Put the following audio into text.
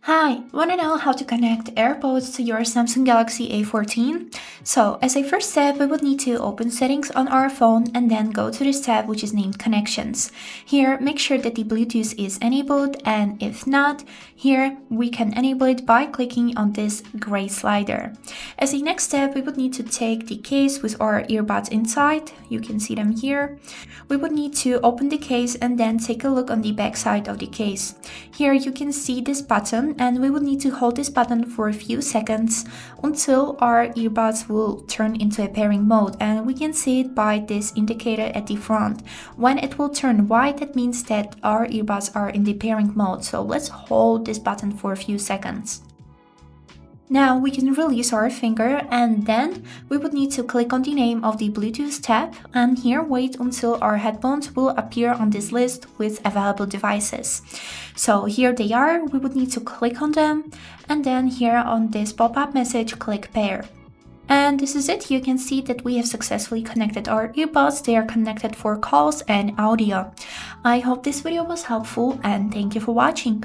Hi, wanna know how to connect AirPods to your Samsung Galaxy A14? So, as a first step, we would need to open settings on our phone and then go to this tab which is named Connections. Here, make sure that the Bluetooth is enabled, and if not, here we can enable it by clicking on this gray slider. As a next step, we would need to take the case with our earbuds inside. You can see them here. We would need to open the case and then take a look on the back side of the case. Here you can see this button, and we will need to hold this button for a few seconds until our earbuds will turn into a pairing mode, and we can see it by this indicator at the front. When it will turn white, that means that our earbuds are in the pairing mode. So let's hold this button for a few seconds. Now we can release our finger, and then we would need to click on the name of the Bluetooth tab, and here wait until our headphones will appear on this list with available devices. So here they are. We would need to click on them, and then here on this pop-up message, click pair. And this is it. You can see that we have successfully connected our earbuds. They are connected for calls and audio. I hope this video was helpful, and thank you for watching.